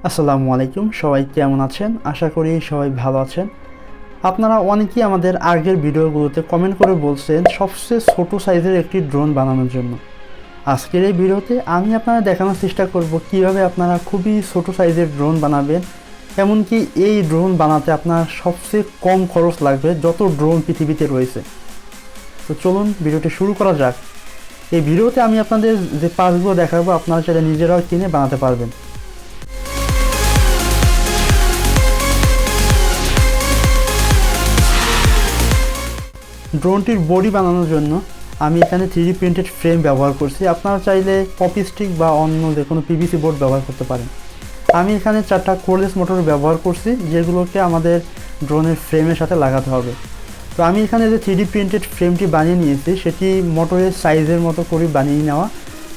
আসসালামু আলাইকুম, সবাই কেমন আছেন? আশা করি সবাই ভালো আছেন। আপনারা অনেকেই আমাদের আগের ভিডিওগুলোতে কমেন্ট করে বলছেন সবচেয়ে ছোট সাইজের একটি ড্রোন বানানোর জন্য। আজকের এই ভিডিওতে আমি আপনাদের দেখানোর চেষ্টা করব কিভাবে আপনারা খুবই ছোট সাইজের ড্রোন বানাবেন, এমনকি এই ড্রোন বানাতে আপনার সবচেয়ে কম খরচ লাগবে যত ড্রোন পৃথিবীতে রয়েছে। তো চলুন ভিডিওটি শুরু করা যাক। এই ভিডিওতে আমি আপনাদের যে পার্টসগুলো দেখাবো আপনারা চাইলে নিজেরাও কিনে বানাতে পারবেন। ড্রোনটির বডি বানানোর জন্য আমি এখানে 3D প্রিন্টেড ফ্রেম ব্যবহার করছি। আপনারা চাইলে পপি স্টিক বা অন্য যে কোনো পিভিসি বোর্ড ব্যবহার করতে পারেন। আমি এখানে 4টা কোরলেস মোটর ব্যবহার করছি, যেগুলোকে আমাদের ড্রোনের ফ্রেমের সাথে লাগাতে হবে। তো আমি এখানে যে 3D প্রিন্টেড ফ্রেমটি বানিয়ে নিয়েছি সেটি মোটরের সাইজের মতো করে বানিয়ে নেওয়া।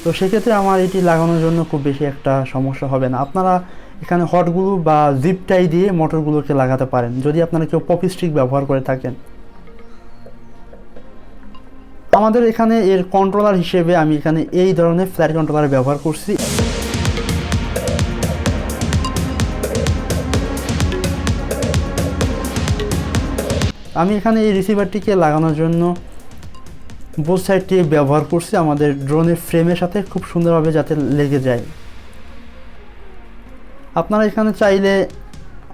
তো সেক্ষেত্রে আমার এটি লাগানোর জন্য খুব বেশি একটা সমস্যা হবে না। আপনারা এখানে হটগুলো বা জিপ টাই দিয়ে মোটরগুলোকে লাগাতে পারেন যদি আপনারা কেউ পপি স্টিক ব্যবহার করে থাকেন। আমাদের এখানে এর কন্ট্রোলার হিসেবে আমি এখানে এই ধরনের ফ্ল্যাট কন্ট্রোলার ব্যবহার করছি। আমি এখানে এই রিসিভারটিকে লাগানোর জন্য বোথ সাইডটি ব্যবহার করছি আমাদের ড্রোনের ফ্রেমের সাথে খুব সুন্দরভাবে যাতে লেগে যায়। আপনারা এখানে চাইলে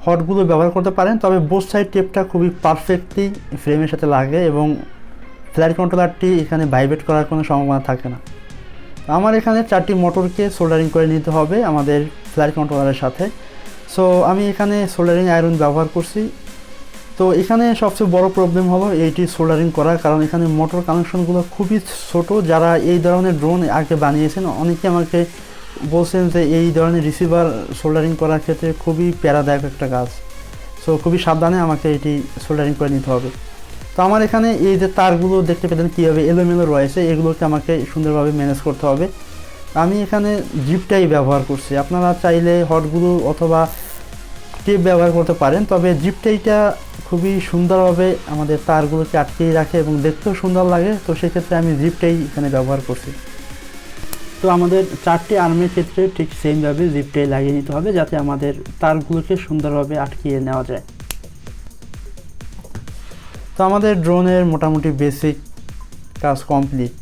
হটগুলো ব্যবহার করতে পারেন, তবে বোথ সাইড টেপটা খুবই পারফেক্টলি ফ্রেমের সাথে লাগে এবং ফ্ল্যাট কন্ট্রোলারটি এখানে ভাইব্রেট করার কোনো সম্ভাবনা থাকে না। আমার এখানে 4টি মোটরকে সোল্ডারিং করে নিতে হবে আমাদের ফ্ল্যাট কন্ট্রোলারের সাথে। সো আমি এখানে সোল্ডারিং আয়রন ব্যবহার করছি। তো এখানে সবচেয়ে বড় প্রবলেম হলো এইটি সোল্ডারিং করা, কারণ এখানে মোটর কানেকশনগুলো খুবই ছোট। যারা এই ধরনের ড্রোন আগে বানিয়েছেন অনেকে আমাকে বলছেন যে এই ধরনের রিসিভার সোল্ডারিং করার ক্ষেত্রে খুবই প্যারাদায়ক একটা কাজ। সো খুবই সাবধানে আমাকে এটি সোল্ডারিং করে নিতে হবে। তো আমার এখানে এই যে তারগুলো দেখতে পেলেন কীভাবে এলোমেলো রয়েছে, এগুলোকে আমাকে সুন্দরভাবে ম্যানেজ করতে হবে। আমি এখানে জিপটাই ব্যবহার করছি। আপনারা চাইলে হটগুলো অথবা টেপ ব্যবহার করতে পারেন, তবে জিপটাইটা খুবই সুন্দরভাবে আমাদের তারগুলোকে আটকেই রাখে এবং দেখতেও সুন্দর লাগে। তো সেক্ষেত্রে আমি জিপটাই এখানে ব্যবহার করছি। তো আমাদের 4টি আর্মের ক্ষেত্রে ঠিক সেমভাবে জিপটাই লাগিয়ে নিতে হবে যাতে আমাদের তারগুলোকে সুন্দরভাবে আটকিয়ে নেওয়া যায়। তো আমাদের ড্রোনের মোটামুটি বেসিক কাজ কমপ্লিট।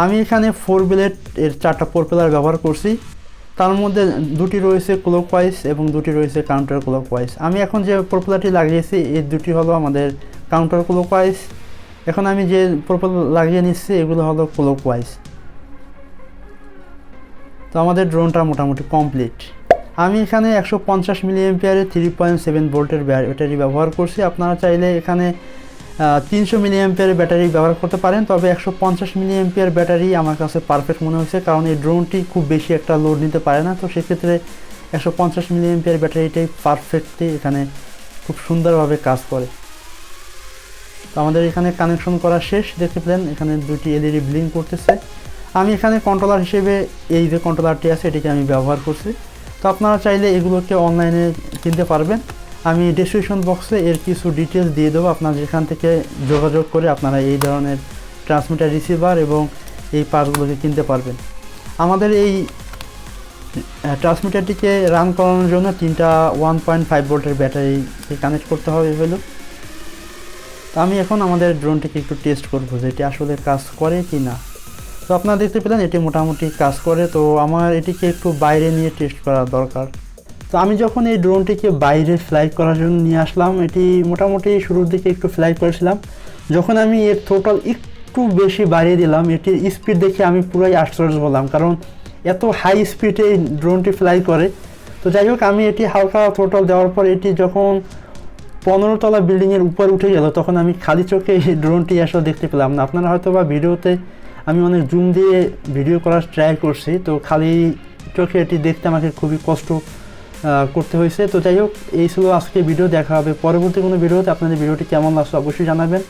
আমি এখানে 4 ব্লেড এর 4টা প্রপেলার ব্যবহার করছি। তার মধ্যে 2টি রয়েছে ক্লকওয়াইজ এবং 2টি রয়েছে কাউন্টার ক্লকওয়াইজ। আমি এখন যে প্রপেলারটি লাগিয়েছি এই 2টি হলো আমাদের কাউন্টার ক্লকওয়াইজ। এখন আমি যে প্রপেলার লাগিয়ে নিচ্ছি এগুলো হলো ক্লকওয়াইজ। তো আমাদের ড্রোনটা মোটামুটি কমপ্লিট। আমি এখানে 150 মিলিঅ্যাম্পিয়ারের 3.7 ভোল্টের ব্যাটারি ব্যবহার করছি। আপনারা চাইলে এখানে 300 মিলিঅ্যাম্পিয়ারের ব্যাটারি ব্যবহার করতে পারেন, তবে 150 মিলিঅ্যাম্পিয়ার ব্যাটারি আমার কাছে পারফেক্ট মনে হয়েছে, কারণ এই ড্রোনটি খুব বেশি একটা লোড নিতে পারে না। তো সেক্ষেত্রে 150 মিলিঅ্যাম্পিয়ার ব্যাটারিটাই পারফেক্টলি এখানে খুব সুন্দরভাবে কাজ করে। তো আমাদের এখানে কানেকশন করা শেষ। দেখতে পেলেন এখানে 2টি এলইডি ব্লিঙ্ক করতেছে। আমি এখানে কন্ট্রোলার হিসেবে এই যে কন্ট্রোলারটি আছে এটিকে আমি ব্যবহার করছি। তো আপনারা চাইলে এগুলোকে অনলাইনে কিনতে পারবেন। আমি ডেসক্রিপশন বক্সে এর কিছু ডিটেলস দিয়ে দেবো, আপনারা যেখান থেকে যোগাযোগ করে আপনারা এই ধরনের ট্রান্সমিটার রিসিভার এবং এই পার্টসগুলোকে কিনতে পারবেন। আমাদের এই ট্রান্সমিটারটিকে রান করানোর জন্য 3টা 1.5 ভোল্টের ব্যাটারিকে কানেক্ট করতে হবে হলো। তো আমি এখন আমাদের ড্রোনটিকে একটু টেস্ট করবো যে এটি আসলে কাজ করে কি না। তো আপনারা দেখতে পেলেন এটি মোটামুটি কাজ করে। তো আমার এটিকে একটু বাইরে নিয়ে টেস্ট করা দরকার। তো আমি যখন এই ড্রোনটিকে বাইরে ফ্লাই করার জন্য নিয়ে আসলাম, এটি মোটামুটি শুরুর দিকে একটু ফ্লাই করেছিলাম। যখন আমি এর থ্রোটল একটু বেশি বাড়িয়ে দিলাম, এটির স্পিড দেখে আমি পুরাই আশ্চর্য হলাম, কারণ এত হাই স্পিডে এই ড্রোনটি ফ্লাই করে। তো যাই হোক, আমি এটি হালকা থ্রোটল দেওয়ার পর এটি যখন 15 তলা বিল্ডিংয়ের উপর উঠে গেল তখন আমি খালি চোখে এই ড্রোনটি আসলে দেখতে পেলাম না। আপনারা হয়তো বা ভিডিওতে আমি অনেক জুম দিয়ে ভিডিও করার ট্রাই করছি, তো খালি চোখে এটি দেখতে আমাকে খুবই কষ্ট করতে হয়েছে। তো যাই হোক, এই ছিল আজকে ভিডিও। দেখা হবে পরবর্তী কোনো ভিডিওতে। আপনাদের ভিডিওটি কেমন লাগছে অবশ্যই জানাবেন।